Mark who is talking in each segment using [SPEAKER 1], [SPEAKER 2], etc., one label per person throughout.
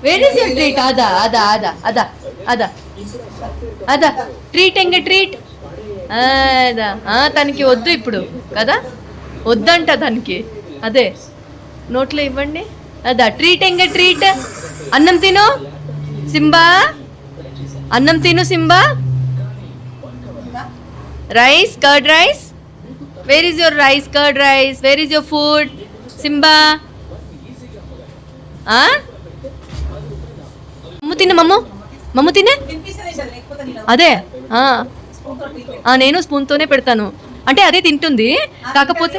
[SPEAKER 1] Where is your treat? అదా అదా అదా అదా అదా అదా ట్రీట్ ఎంగ ట్రీట్ అదా. తనకి వద్దు ఇప్పుడు కదా, వద్దంట తనకి. అదే నోట్లో ఇవ్వండి. అదా ట్రీట్ ఎంగ ట్రీట్. అన్నం తిను సింబా, అన్నం తిను Simba. Rice, curd rice. Where is your rice, curd rice? Where is your food Simba? మమ్ము తిన్న, మమ్ము తినే. అదే నేను స్పూన్తోనే పెడతాను. అంటే అదే తింటుంది, కాకపోతే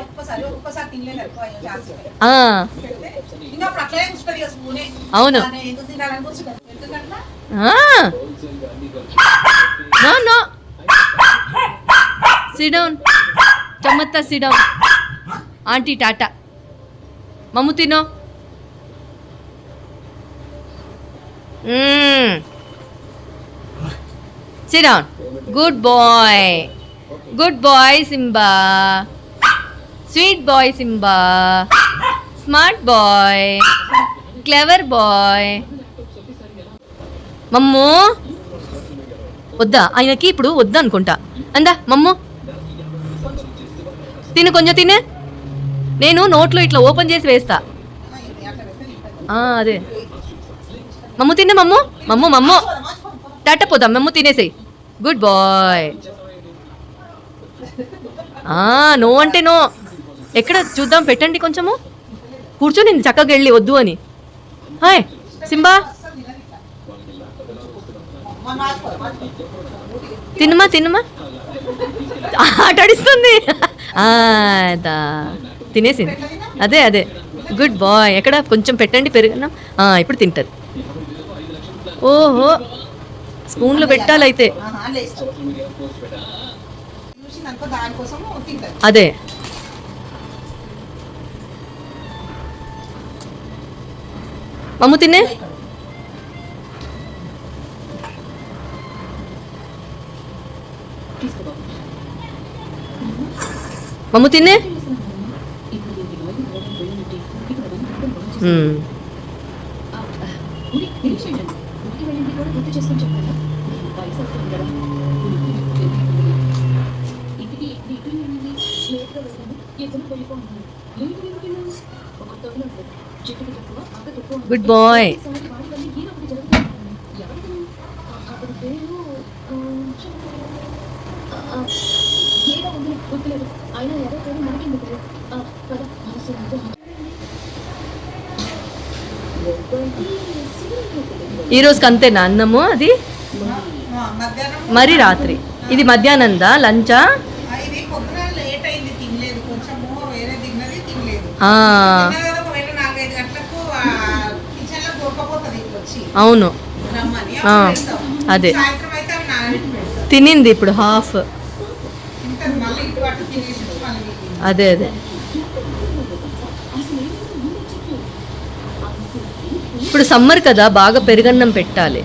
[SPEAKER 1] అవును. నో నో, సిట్ డౌన్ చమ్మత్తా, సిట్ డౌన్. ఆంటీ టాటా. మమ్ము తినో. Sit down. Good boy. Good boy, Simba. Sweet boy, Simba. Smart boy. Clever boy. మమ్ము వద్దా? ఆయనకి ఇప్పుడు వద్దా అనుకుంటా. అందా మమ్ము తిను, కొంచెం తినే. నేను నోట్లో ఇట్లా ఓపెన్ చేసి వేస్తా. అదే మమ్ము తిన్న, మమ్ము టాటా పోదాం. మమ్ము తినేసేయి. Good boy. నో అంటే నో. ఎక్కడ చూద్దాం, పెట్టండి కొంచెము. కూర్చొని చక్కగా వెళ్ళి వద్దు అని. హాయ్ సింబా, తినమా తినమా. ఆటాడిస్తుంది. తినేసింది. అదే అదే గుడ్ బాయ్. ఎక్కడ కొంచెం పెట్టండి పెరుగన్నం. ఇప్పుడు తింటుంది. ఓహో, స్పూన్లో పెట్టాలైతే. అదే మమ్ము తినే. మమ్ము తినే. Good boy. ఈ రోజుకి అంతేనా అన్నము? అది మరి రాత్రి ఇది మధ్యాహ్నందా లంచా? అవును, అదే తినింది ఇప్పుడు హాఫ్. అదే అదే ఇప్పుడు సమ్మర్ కదా, బాగా పెరుగన్నం పెట్టాలి.